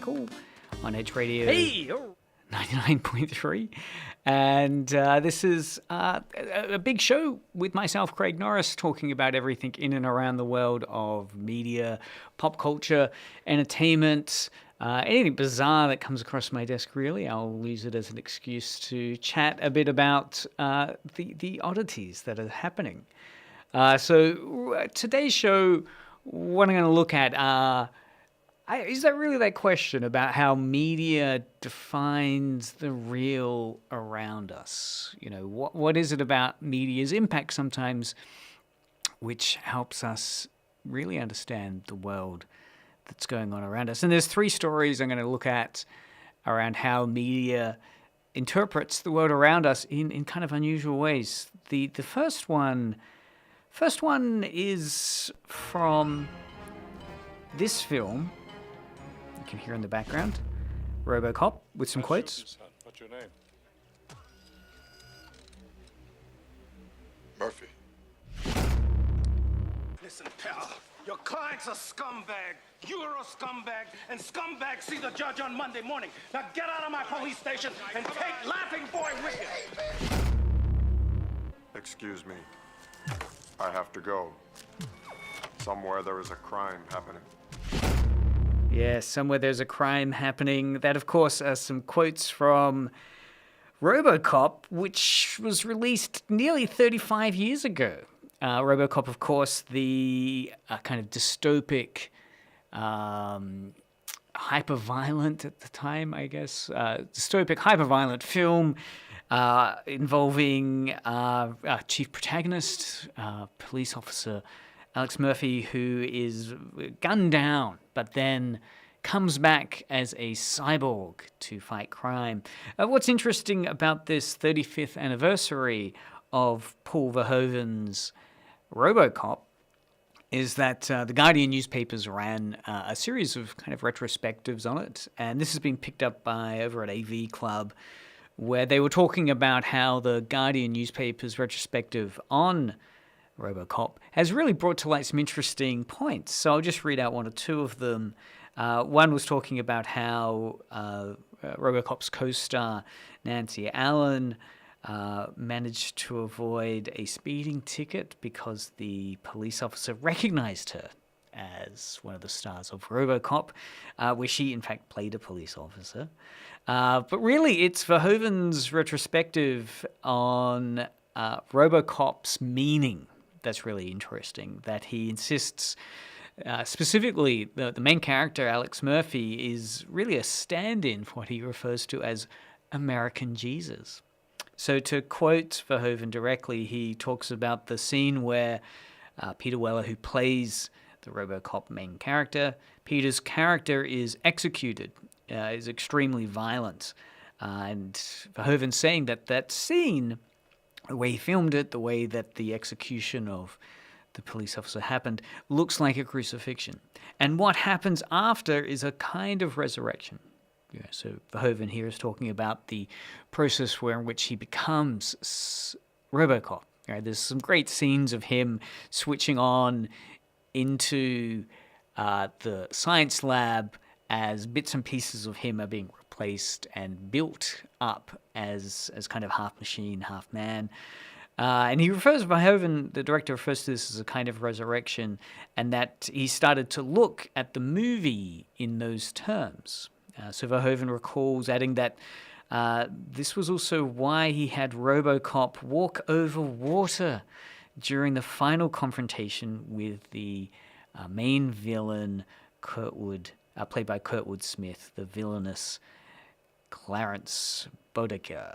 Michael on Edge Radio Hey! 99.3. And this is a big show with myself, Craig Norris, talking about everything in and around the world of media, pop culture, entertainment, anything bizarre that comes across my desk, really. I'll use it as an excuse to chat a bit about the oddities that are happening. So today's show, what I'm going to look at is that really that question about how media defines the real around us? You know, what is it about media's impact sometimes which helps us really understand the world that's going on around us? And there's three stories I'm going to look at around how media interprets the world around us in kind of unusual ways. The first one is from this film. You can hear in the background, RoboCop, with some quotes. What's your name? Murphy. Listen, pal, your client's a scumbag. You're a scumbag, and scumbags see the judge on Monday morning. Now get out of my police station and take Laughing Boy with you. Excuse me. I have to go. Somewhere there is a crime happening. Yeah, somewhere there's a crime happening. That, of course, are some quotes from RoboCop, which was released nearly 35 years ago. RoboCop, of course, the kind of dystopic, hyper-violent at the time, I guess, dystopic, hyper-violent film involving chief protagonist, police officer Alex Murphy, who is gunned down, but then comes back as a cyborg to fight crime. What's interesting about this 35th anniversary of Paul Verhoeven's RoboCop is that the Guardian newspapers ran a series of kind of retrospectives on it, and this has been picked up by over at AV Club, where they were talking about how the Guardian newspapers retrospective on RoboCop has really brought to light some interesting points. So I'll just read out one or two of them. One was talking about how RoboCop's co-star Nancy Allen managed to avoid a speeding ticket because the police officer recognized her as one of the stars of RoboCop, where she in fact played a police officer. But really, it's Verhoeven's retrospective on RoboCop's meaning that's really interesting, that he insists specifically the main character, Alex Murphy, is really a stand-in for what he refers to as American Jesus. So to quote Verhoeven directly, he talks about the scene where Peter Weller, who plays the RoboCop main character, Peter's character is executed, is extremely violent. And Verhoeven saying that scene, the way he filmed it, the way that the execution of the police officer happened, looks like a crucifixion. And what happens after is a kind of resurrection. Yeah, so Verhoeven here is talking about the process in which he becomes RoboCop. Right, there's some great scenes of him switching on into the science lab as bits and pieces of him are being replaced and built up as kind of half machine, half man. And Verhoeven, the director, refers to this as a kind of resurrection, and that he started to look at the movie in those terms. So Verhoeven recalls adding that this was also why he had RoboCop walk over water during the final confrontation with the main villain, Kurtwood, played by Kurtwood Smith, the villainous Clarence Boddicker.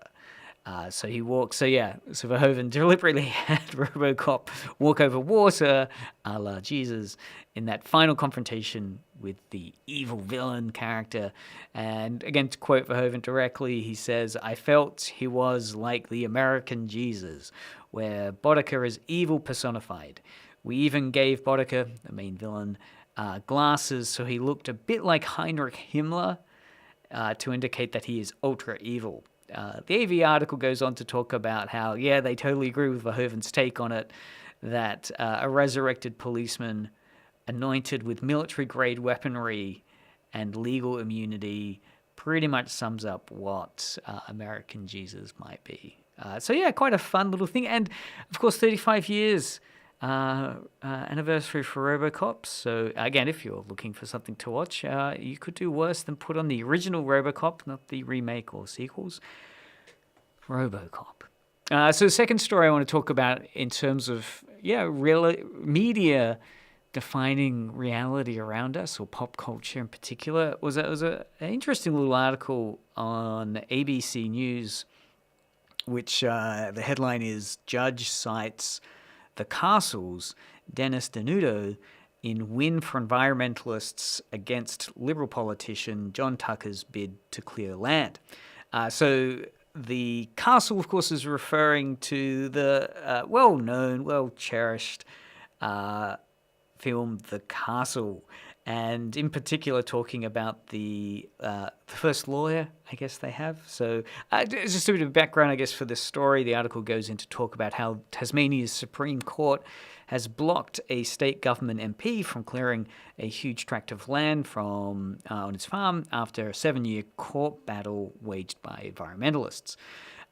So Verhoeven deliberately had RoboCop walk over water, a la Jesus, in that final confrontation with the evil villain character. And again, to quote Verhoeven directly, he says, "I felt he was like the American Jesus, where Boddicker is evil personified. We even gave Boddicker, the main villain, glasses so he looked a bit like Heinrich Himmler, to indicate that he is ultra evil." The AV article goes on to talk about how, they totally agree with Verhoeven's take on it, that a resurrected policeman anointed with military-grade weaponry and legal immunity pretty much sums up what American Jesus might be. So yeah, quite a fun little thing. And of course, 35 years anniversary for RoboCop. So again, if you're looking for something to watch, you could do worse than put on the original RoboCop, not the remake or sequels. RoboCop. So the second story I want to talk about in terms of real media defining reality around us, or pop culture in particular, was an interesting little article on ABC News, which the headline is "Judge Cites the Castle's Dennis Denuto in Win for Environmentalists Against Liberal Politician John Tucker's Bid to Clear Land." So the Castle, of course, is referring to the well-known, well-cherished film The Castle, and in particular talking about the first lawyer, I guess they have. So just a bit of background, I guess, for this story. The article goes into talk about how Tasmania's Supreme Court has blocked a state government MP from clearing a huge tract of land from on its farm after a 7-year court battle waged by environmentalists.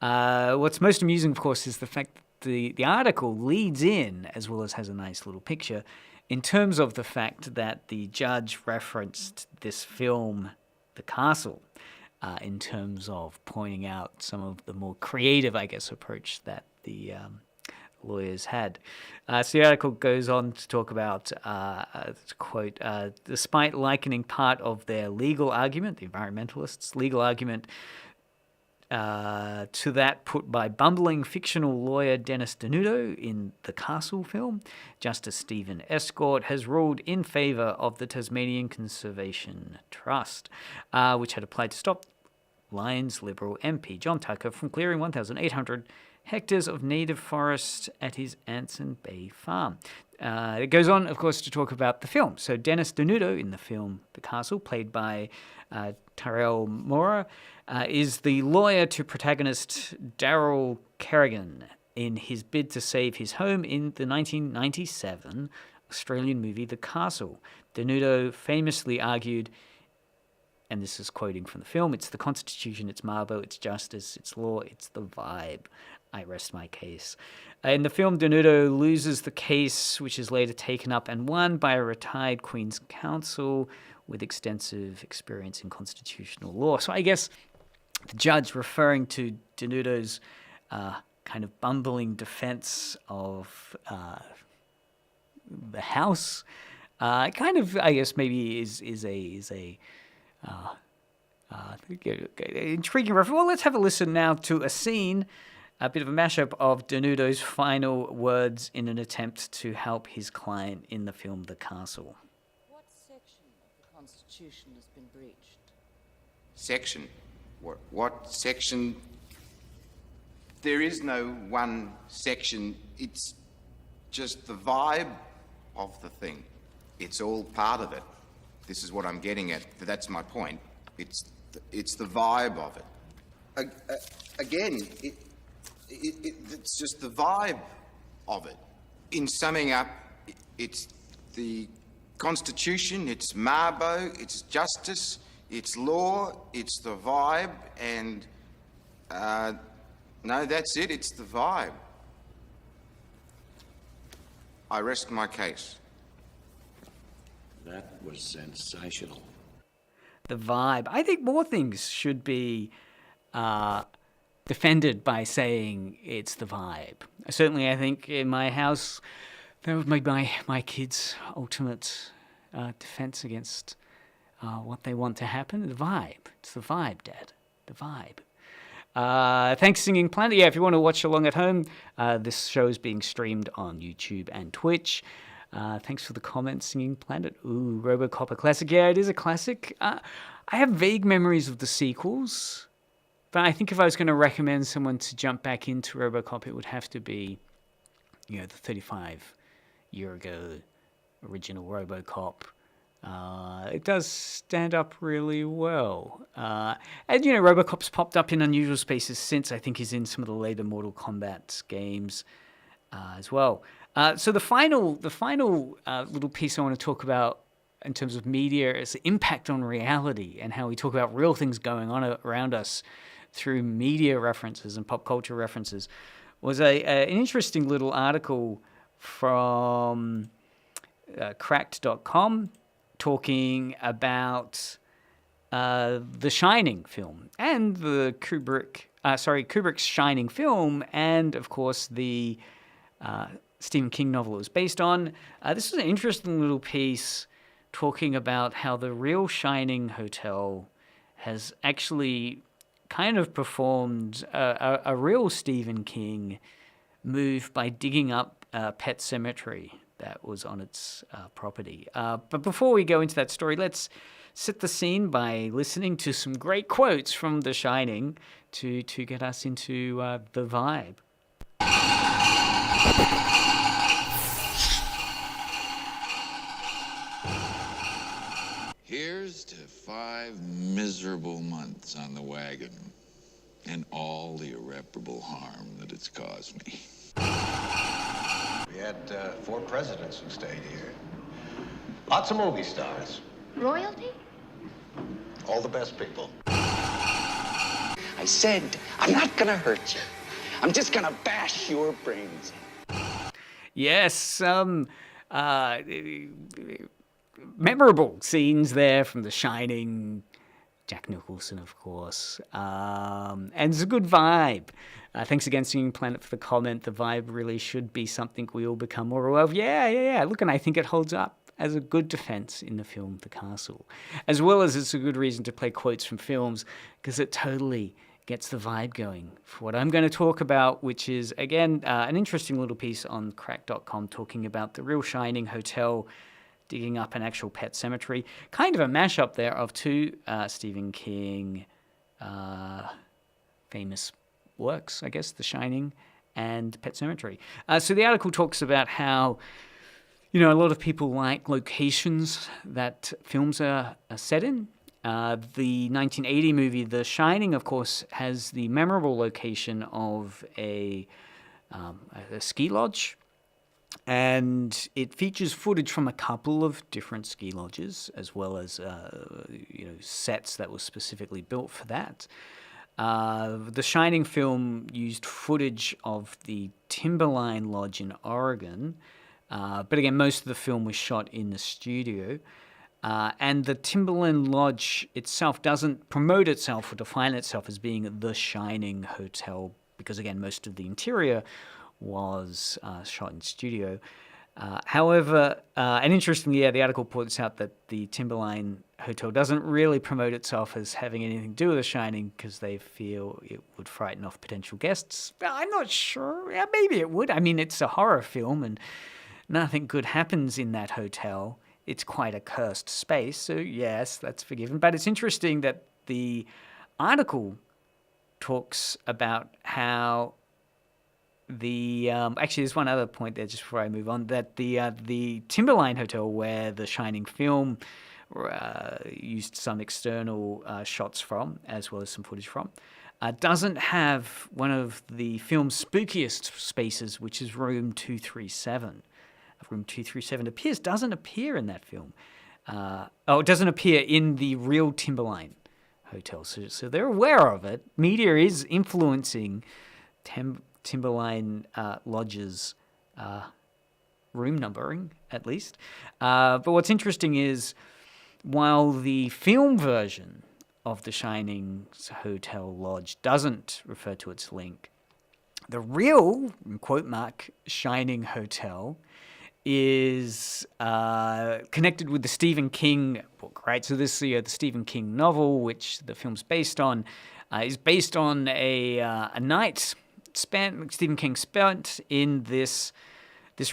What's most amusing, of course, is the fact that the article leads in, as well as has a nice little picture, in terms of the fact that the judge referenced this film, The Castle, in terms of pointing out some of the more creative, I guess, approach that the lawyers had. So the article goes on to talk about, to quote, despite likening part of their legal argument, the environmentalists' legal argument, to that put by bumbling fictional lawyer Dennis Denuto in the Castle film, Justice Stephen Escort has ruled in favour of the Tasmanian Conservation Trust, which had applied to stop Lions Liberal MP John Tucker from clearing 1,800 hectares of native forest at his Anson Bay farm. It goes on, of course, to talk about the film. So Dennis Denuto in the film The Castle, played by Tyrell Mora, is the lawyer to protagonist Daryl Kerrigan in his bid to save his home in the 1997 Australian movie The Castle. Denuto famously argued, and this is quoting from the film, "It's the Constitution, it's Mabo, it's justice, it's law, it's the vibe. I rest my case." In the film, Denuto loses the case, which is later taken up and won by a retired Queen's Counsel with extensive experience in constitutional law. So I guess the judge, referring to Denuto's kind of bumbling defense of the House, kind of, I guess, maybe is a intriguing reference. Well, let's have a listen now to a scene, a bit of a mashup of Denuto's final words in an attempt to help his client in the film The Castle. What section of the Constitution has been breached? Section? What section? There is no one section. It's just the vibe of the thing. It's all part of it. This is what I'm getting at. That's my point. It's the vibe of it. Again, it's just the vibe of it. In summing up, it's the Constitution, it's Mabo, it's justice, it's law, it's the vibe, and no, that's it, it's the vibe. I rest my case. That was sensational. The vibe. I think more things should be defended by saying it's the vibe. Certainly, I think in my house, that would be my kids' ultimate defense against what they want to happen. The vibe. It's the vibe, Dad. The vibe. Thanks, Singing Planet. Yeah, if you want to watch along at home, this show is being streamed on YouTube and Twitch. Thanks for the comments, Singing Planet. Ooh, RoboCop, a classic. Yeah, it is a classic. I have vague memories of the sequels, but I think if I was going to recommend someone to jump back into RoboCop, it would have to be, the 35-year-ago original RoboCop. It does stand up really well. And, RoboCop's popped up in unusual spaces since. I think he's in some of the later Mortal Kombat games as well. So the final little piece I want to talk about in terms of media, its impact on reality, and how we talk about real things going on around us through media references and pop culture references, was an interesting little article from Cracked.com talking about the Shining film and the Kubrick's Shining film, and of course the Stephen King novel it was based on. This was an interesting little piece talking about how the real Shining Hotel has actually kind of performed a real Stephen King move by digging up Pet Cemetery that was on its property. But before we go into that story, let's set the scene by listening to some great quotes from The Shining to get us into the vibe. Here's to 5 miserable months on the wagon and all the irreparable harm that it's caused me. We had 4 presidents who stayed here. Lots of movie stars. Royalty? All the best people. I said, I'm not gonna hurt you. I'm just gonna bash your brains in. Yes, memorable scenes there from The Shining. Jack Nicholson, of course. And it's a good vibe. Thanks again, Singing Planet, for the comment. The vibe really should be something we all become more aware of. Yeah. Look, and I think it holds up as a good defense in the film The Castle. As well as it's a good reason to play quotes from films, because it totally gets the vibe going for what I'm going to talk about, which is, again, an interesting little piece on Crack.com talking about the real Shining Hotel, digging up an actual pet cemetery. Kind of a mashup there of 2 Stephen King famous works, I guess, The Shining and Pet Sematary. So the article talks about how, a lot of people like locations that films are set in. The 1980 movie The Shining, of course, has the memorable location of a ski lodge. And it features footage from a couple of different ski lodges, as well as sets that were specifically built for that. The Shining film used footage of the Timberline Lodge in Oregon, but again, most of the film was shot in the studio. And the Timberline Lodge itself doesn't promote itself or define itself as being the Shining Hotel, because again, most of the interior was shot in studio. However, and interestingly, the article points out that the Timberline Hotel doesn't really promote itself as having anything to do with The Shining because they feel it would frighten off potential guests. I'm not sure. Yeah, maybe it would. I mean, it's a horror film and nothing good happens in that hotel. It's quite a cursed space, so yes, that's forgiven. But it's interesting that the article talks about how actually, there's one other point there just before I move on, that the Timberline Hotel, where The Shining film used some external shots from, as well as some footage from, doesn't have one of the film's spookiest spaces, which is room 237. Room 237 doesn't appear in that film. It doesn't appear in the real Timberline Hotel. So they're aware of it. Media is influencing Timberline Lodge's room numbering, at least. But what's interesting is, while the film version of The Shining Hotel Lodge doesn't refer to its link, the real, quote mark, Shining Hotel is connected with the Stephen King book, right? So this the Stephen King novel, which the film's based on, is based on a night Stephen King spent in this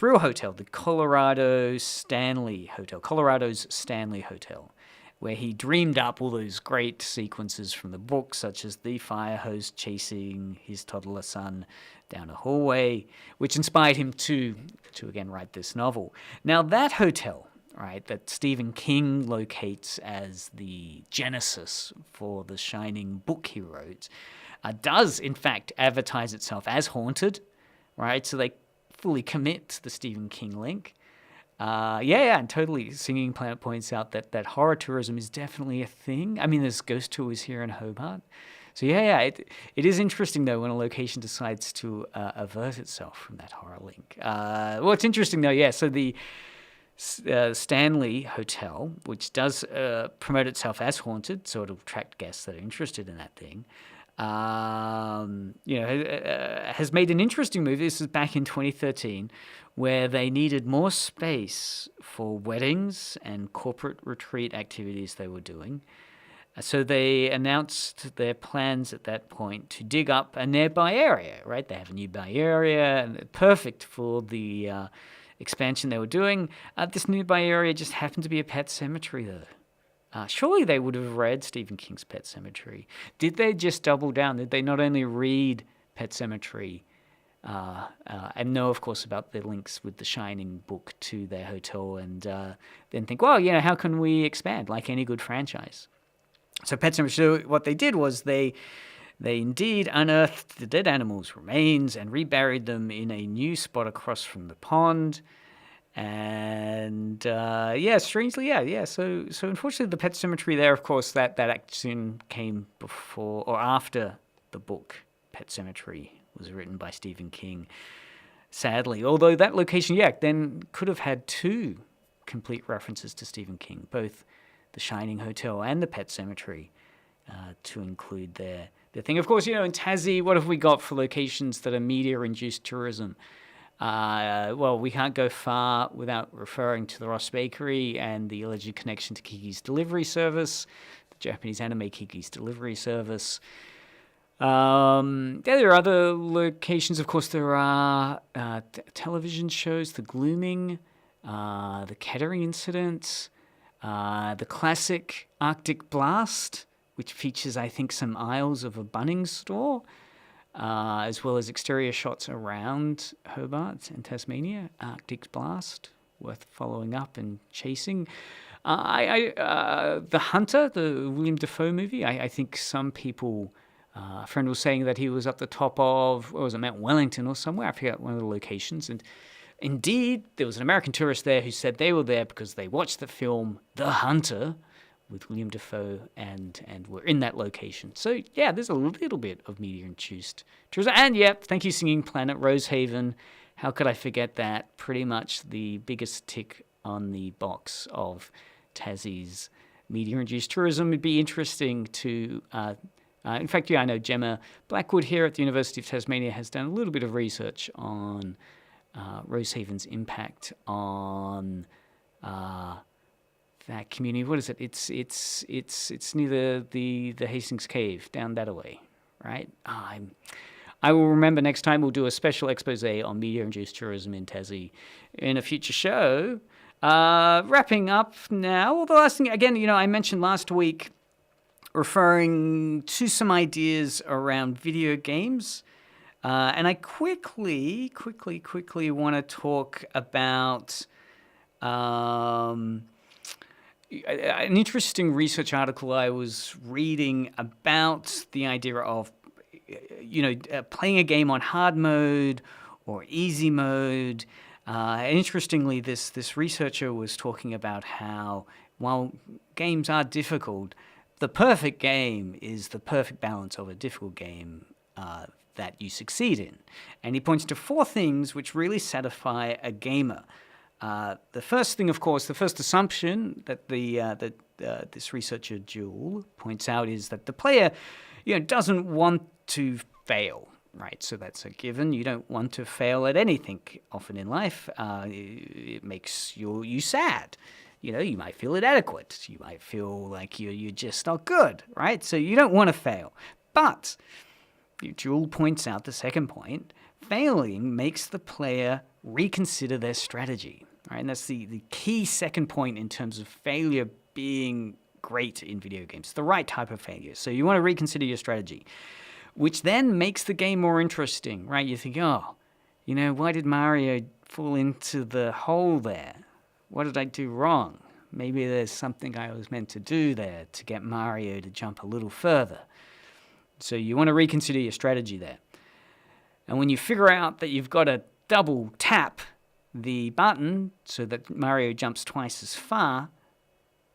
real hotel, the Colorado's Stanley Hotel, where he dreamed up all those great sequences from the book, such as the fire hose chasing his toddler son down a hallway, which inspired him to again write this novel. Now that hotel, right, that Stephen King locates as the genesis for the Shining book he wrote, does in fact advertise itself as haunted, right? So they fully commit to the Stephen King link. Yeah, and totally. Singing Planet points out that horror tourism is definitely a thing. I mean, there's ghost tours here in Hobart. So it is interesting though when a location decides to avert itself from that horror link. Well, it's interesting though, yeah. So the Stanley Hotel, which does promote itself as haunted, so it'll attract guests that are interested in that thing. Has made an interesting move. This is back in 2013, where they needed more space for weddings and corporate retreat activities they were doing. So they announced their plans at that point to dig up a nearby area, right? They have a nearby area, and perfect for the expansion they were doing. This nearby area just happened to be a pet cemetery, though. Surely they would have read Stephen King's Pet Sematary. Did they just double down? Did they not only read Pet Sematary and know, of course, about the links with the Shining book to their hotel and then think, well, how can we expand like any good franchise? So Pet Sematary, so what they did was they indeed unearthed the dead animals' remains and reburied them in a new spot across from the pond. And strangely, So unfortunately, the Pet Sematary there, of course, that action came before or after the book Pet Sematary was written by Stephen King. Sadly, although that location, then could have had two complete references to Stephen King, both the Shining Hotel and the Pet Sematary, to include their thing. Of course, in Tassie, what have we got for locations that are media-induced tourism? Well, we can't go far without referring to the Ross Bakery and the alleged connection to Kiki's Delivery Service, the Japanese anime Kiki's Delivery Service. There are other locations. Of course, there are television shows, The Glooming, The Kettering Incident, the classic Arctic Blast, which features, I think, some aisles of a Bunnings store, as well as exterior shots around Hobart and Tasmania. Arctic Blast, worth following up and chasing. The Hunter, the William Dafoe movie, I think some people, a friend was saying that he was up the top of, what was it, Mount Wellington or somewhere, I forget one of the locations, and indeed, there was an American tourist there who said they were there because they watched the film The Hunter with William Dafoe and were in that location. So, there's a little bit of media-induced tourism. And, thank you, Singing Planet, Rosehaven. How could I forget that? Pretty much the biggest tick on the box of Tassie's media-induced tourism. It'd be interesting to... in fact, I know Gemma Blackwood here at the University of Tasmania has done a little bit of research on Rosehaven's impact on that community. What is it? It's near the Hastings Cave down that way, right? I will remember next time we'll do a special expose on media-induced tourism in Tassie in a future show. Wrapping up now. Well, the last thing, again, I mentioned last week referring to some ideas around video games. And I quickly want to talk about an interesting research article I was reading about the idea of, playing a game on hard mode or easy mode. And interestingly, this researcher was talking about how, while games are difficult, the perfect game is the perfect balance of a difficult game that you succeed in. And he points to 4 things which really satisfy a gamer. The first thing, of course, the first assumption that this researcher, Jewel, points out is that the player, doesn't want to fail, right? So that's a given. You don't want to fail at anything often in life. It makes you sad. You might feel inadequate. You might feel like you're just not good, right? So you don't want to fail. But Jewel points out the second point, failing makes the player reconsider their strategy, right? And that's the key second point in terms of failure being great in video games, the right type of failure. So you want to reconsider your strategy, which then makes the game more interesting, right? You think, why did Mario fall into the hole there? What did I do wrong? Maybe there's something I was meant to do there to get Mario to jump a little further. So you want to reconsider your strategy there. And when you figure out that you've got a double tap, the button so that Mario jumps twice as far.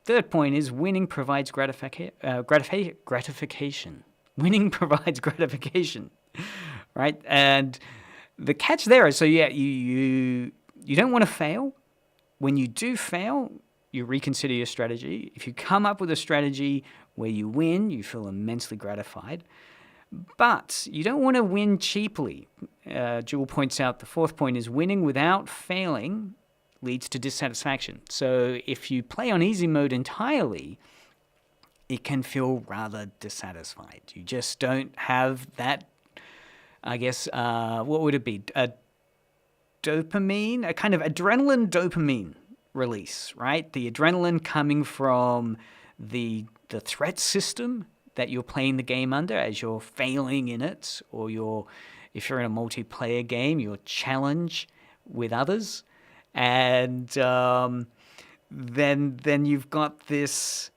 Third point is winning provides gratification. Winning provides gratification, right? And the catch there is, so yeah, you don't want to fail. When you do fail, you reconsider your strategy. If you come up with a strategy where you win, you feel immensely gratified. But you don't want to win cheaply. Jewel points out the fourth point is winning without failing leads to dissatisfaction. So if you play on easy mode entirely, it can feel rather dissatisfied. You just don't have that, I guess, what would it be? A dopamine, a kind of adrenaline dopamine release, right? The adrenaline coming from the threat system that you're playing the game under as you're failing in it, or if you're in a multiplayer game, your challenge with others. And then you've got this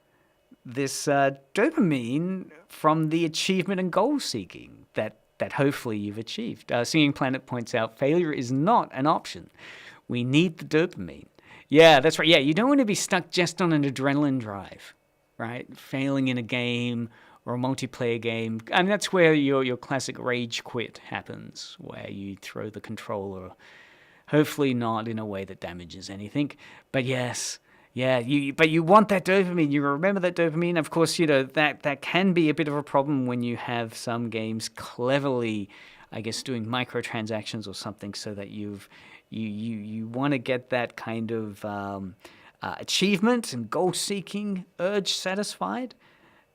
dopamine from the achievement and goal seeking that hopefully you've achieved. Singing Planet points out failure is not an option. We need the dopamine. Yeah, that's right. Yeah, you don't want to be stuck just on an adrenaline drive, right? Failing in a game or a multiplayer game. And that's where your classic rage quit happens, where you throw the controller, hopefully not in a way that damages anything. But yes, yeah, but you want that dopamine. You remember that dopamine. Of course, that can be a bit of a problem when you have some games cleverly, I guess, doing microtransactions or something, so that you want to get that kind of achievement and goal-seeking urge satisfied.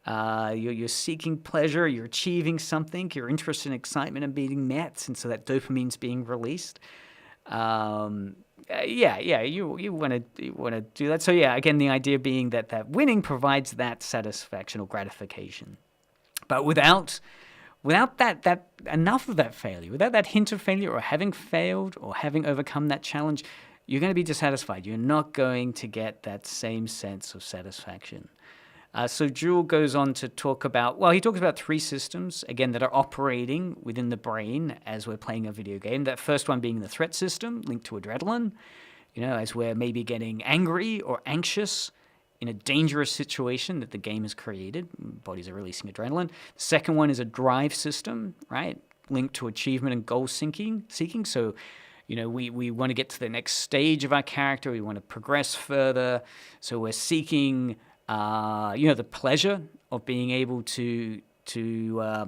You're seeking pleasure. You're achieving something. Your interest and excitement are being met, and so that dopamine's being released. You want to do that. So yeah, again, the idea being that winning provides that satisfaction or gratification, but without that enough of that failure, without that hint of failure or having failed or having overcome that challenge, you're going to be dissatisfied. You're not going to get that same sense of satisfaction. So Jewel goes on to talk about, he talks about three systems, again, that are operating within the brain as we're playing a video game. That first one being the threat system, linked to adrenaline, as we're maybe getting angry or anxious in a dangerous situation that the game has created. Bodies are releasing adrenaline. The second one is a drive system, right, linked to achievement and goal seeking. So, we want to get to the next stage of our character. We want to progress further. So we're seeking the pleasure of being able to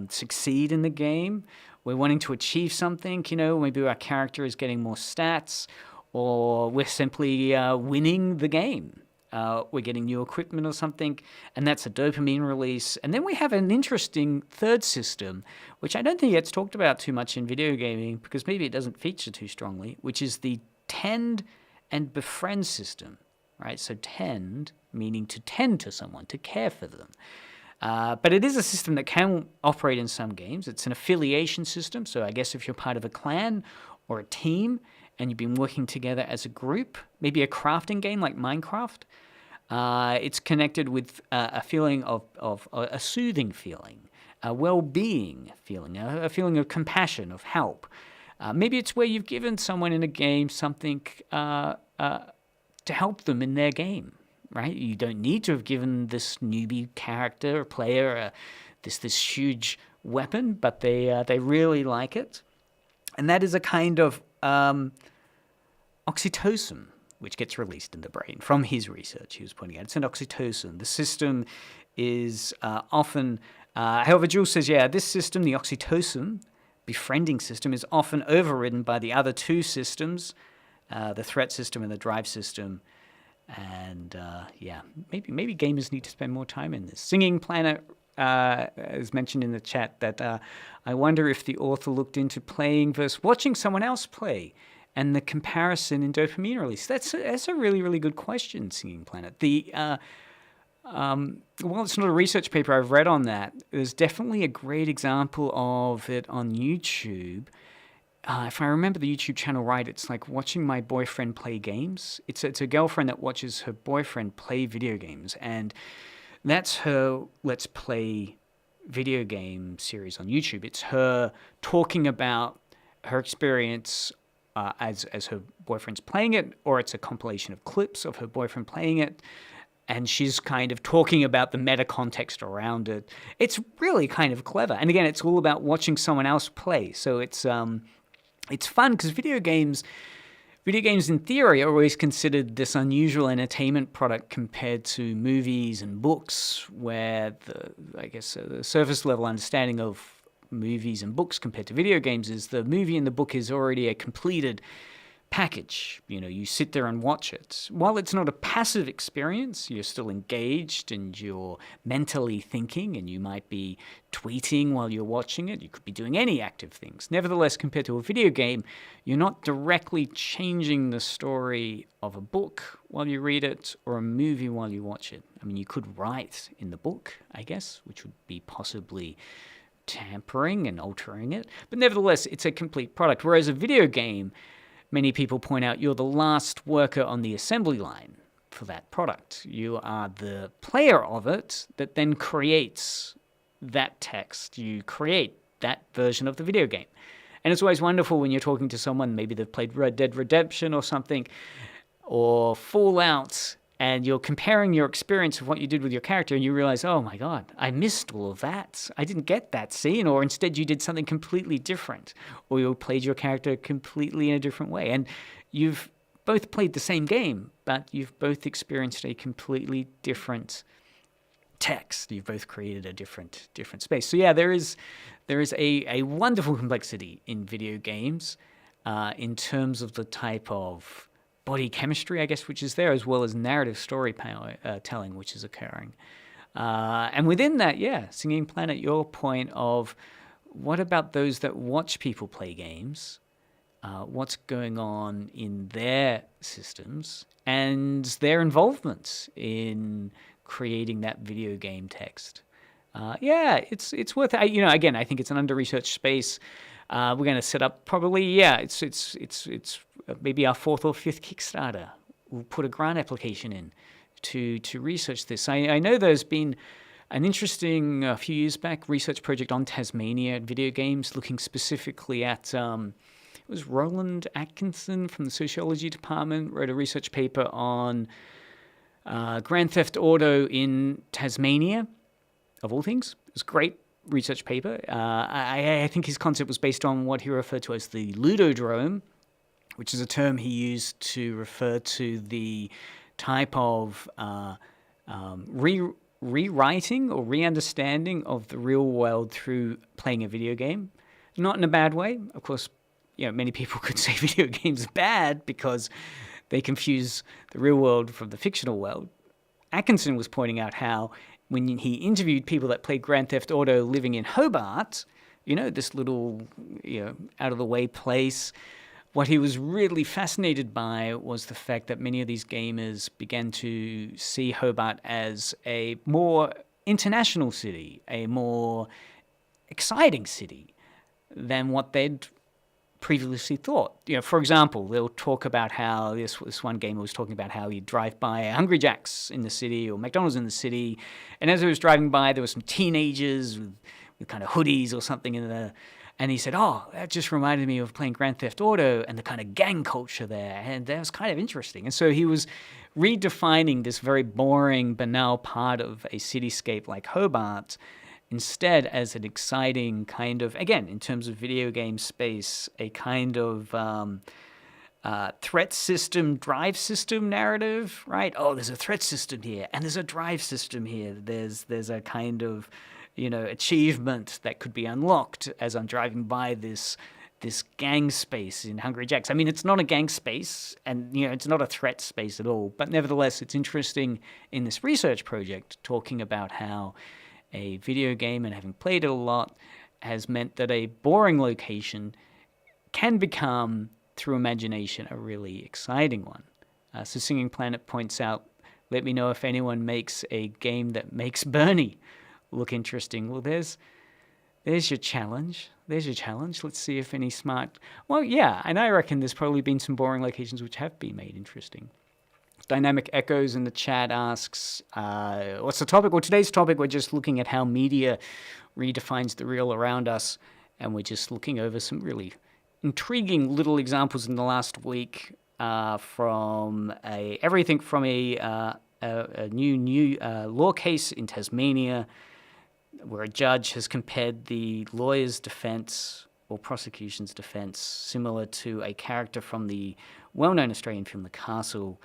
succeed in the game. We're wanting to achieve something, maybe our character is getting more stats, or we're simply winning the game. We're getting new equipment or something, and that's a dopamine release. And then we have an interesting third system, which I don't think gets talked about too much in video gaming because maybe it doesn't feature too strongly, which is the tend and befriend system. Right, so tend, meaning to tend to someone, to care for them. But it is a system that can operate in some games. It's an affiliation system, so I guess if you're part of a clan or a team and you've been working together as a group, maybe a crafting game like Minecraft, it's connected with a feeling of a soothing feeling, a well-being feeling, a feeling of compassion, of help. Maybe it's where you've given someone in a game something to help them in their game, right? You don't need to have given this newbie character or player this huge weapon, but they really like it. And that is a kind of oxytocin, which gets released in the brain from his research he was pointing out. It's an oxytocin. The system is often, however, Jules says, this system, the oxytocin befriending system, is often overridden by the other two systems, the threat system and the drive system. And maybe gamers need to spend more time in this. Singing Planet is mentioned in the chat that I wonder if the author looked into playing versus watching someone else play and the comparison in dopamine release. That's a really, really good question, Singing Planet. It's not a research paper I've read on that. There's definitely a great example of it on YouTube. If I remember the YouTube channel right, it's like watching my boyfriend play games. It's a girlfriend that watches her boyfriend play video games, and that's her Let's Play video game series on YouTube. It's her talking about her experience as her boyfriend's playing it, or it's a compilation of clips of her boyfriend playing it, and she's kind of talking about the meta context around it. It's really kind of clever. And again, it's all about watching someone else play. So it's fun because video games in theory are always considered this unusual entertainment product compared to movies and books, where the surface level understanding of movies and books compared to video games is the movie and the book is already a completed package. You sit there and watch it. While it's not a passive experience, you're still engaged and you're mentally thinking, and you might be tweeting while you're watching it. You could be doing any active things. Nevertheless, compared to a video game, you're not directly changing the story of a book while you read it or a movie while you watch it. I mean, you could write in the book, I guess, which would be possibly tampering and altering it. But nevertheless, it's a complete product. Whereas a video game, many people point out, you're the last worker on the assembly line for that product. You are the player of it that then creates that text. You create that version of the video game. And it's always wonderful when you're talking to someone, maybe they've played Red Dead Redemption or something, or Fallout, and you're comparing your experience of what you did with your character, and you realize, oh my God, I missed all of that. I didn't get that scene, or instead you did something completely different, or you played your character completely in a different way. And you've both played the same game, but you've both experienced a completely different text. You've both created a different space. So yeah, there is a wonderful complexity in video games in terms of the type of body chemistry, I guess, which is there, as well as narrative storytelling, which is occurring. And within that, Singing Planet, your point of what about those that watch people play games, what's going on in their systems, and their involvement in creating that video game text. It's worth it. Again, I think it's an under-researched space. We're going to set up probably, it's maybe our 4th or 5th Kickstarter. We'll put a grant application in to research this. I know there's been an interesting, a few years back, research project on Tasmania video games, looking specifically at, it was Roland Atkinson from the sociology department, wrote a research paper on Grand Theft Auto in Tasmania, of all things. It was a great research paper. I think his concept was based on what he referred to as the ludodrome, which is a term he used to refer to the type of rewriting or re-understanding of the real world through playing a video game. Not in a bad way. Of course, many people could say video games are bad because they confuse the real world from the fictional world. Atkinson was pointing out how when he interviewed people that played Grand Theft Auto living in Hobart, this little, out-of-the-way place, what he was really fascinated by was the fact that many of these gamers began to see Hobart as a more international city, a more exciting city than what they'd previously thought. For example, they'll talk about how this one gamer was talking about how he'd drive by a Hungry Jack's in the city or McDonald's in the city, and as he was driving by, there were some teenagers with kind of hoodies or something in there, and he said, "Oh, that just reminded me of playing Grand Theft Auto and the kind of gang culture there," and that was kind of interesting. And so he was redefining this very boring, banal part of a cityscape like Hobart instead as an exciting kind of, again, in terms of video game space, a kind of threat system, drive system narrative, right? Oh, there's a threat system here, and there's a drive system here. There's a kind of, achievement that could be unlocked as I'm driving by this gang space in Hungry Jack's. I mean, it's not a gang space, and it's not a threat space at all. But nevertheless, it's interesting in this research project talking about how a video game, and having played it a lot, has meant that a boring location can become, through imagination, a really exciting one. So Singing Planet points out, let me know if anyone makes a game that makes Bernie look interesting. Well, there's your challenge. There's your challenge. Let's see if any smart... Well, yeah, and I reckon there's probably been some boring locations which have been made interesting. Dynamic Echoes in the chat asks, what's the topic? Well, today's topic, we're just looking at how media redefines the real around us, and we're just looking over some really intriguing little examples in the last week from everything from a new law case in Tasmania, where a judge has compared the lawyer's defense or prosecution's defense similar to a character from the well-known Australian film The Castle.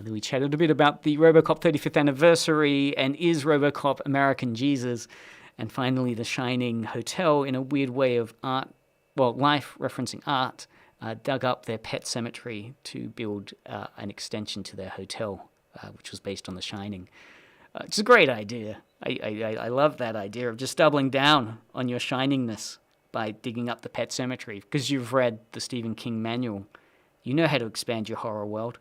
We chatted a bit about the RoboCop 35th anniversary and is RoboCop American Jesus, and finally The Shining Hotel, in a weird way of art, well, life referencing art, dug up their pet cemetery to build an extension to their hotel, which was based on The Shining. It's a great idea. I love that idea of just doubling down on your shiningness by digging up the pet cemetery, because you've read the Stephen King manual. You know how to expand your horror world.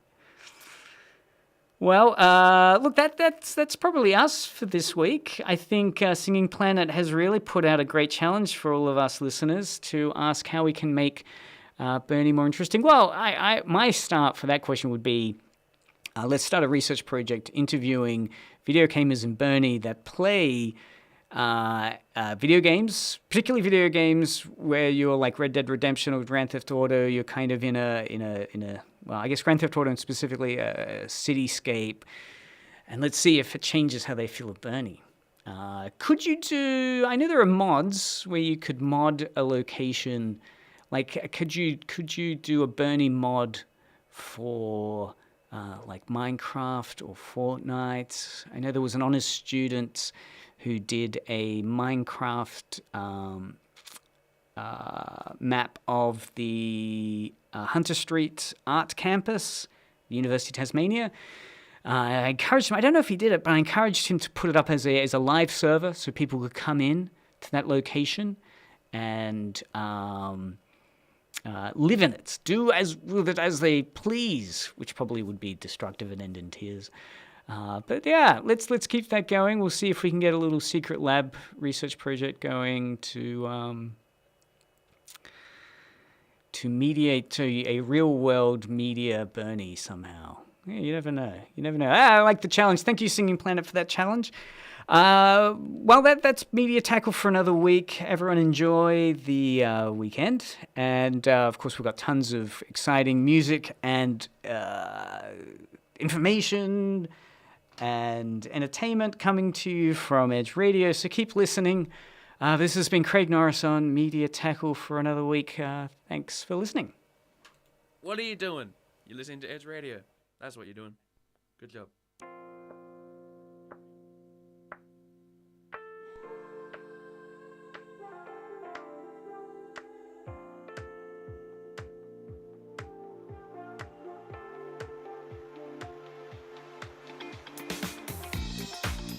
Well, look, that's probably us for this week. I think Singing Planet has really put out a great challenge for all of us listeners to ask how we can make Bernie more interesting. Well, my start for that question would be, let's start a research project interviewing video gamers in Bernie that play video games, particularly video games where you're like Red Dead Redemption or Grand Theft Auto. You're kind of in a well, I guess Grand Theft Auto and specifically a cityscape, and let's see if it changes how they feel of Bernie. Could you do? I know there are mods where you could mod a location. Like, could you do a Bernie mod for like Minecraft or Fortnite? I know there was an honest student who did a Minecraft map of the Hunter Street Art Campus, the University of Tasmania. I encouraged him, I don't know if he did it, but I encouraged him to put it up as a live server so people could come in to that location and live in it, do with it as they please, which probably would be destructive and end in tears. But yeah, let's keep that going. We'll see if we can get a little secret lab research project going to mediate to a real world media Bernie somehow. Yeah, you never know. I like the challenge. Thank you, Singing Planet, for that challenge. Well, that's Media Tackle for another week. Everyone enjoy the weekend. And, of course, we've got tons of exciting music and information and entertainment coming to you from Edge Radio. So keep listening. This has been Craig Norris on Media Tackle for another week. Thanks for listening. What are you doing? You're listening to Edge Radio. That's what you're doing. Good job.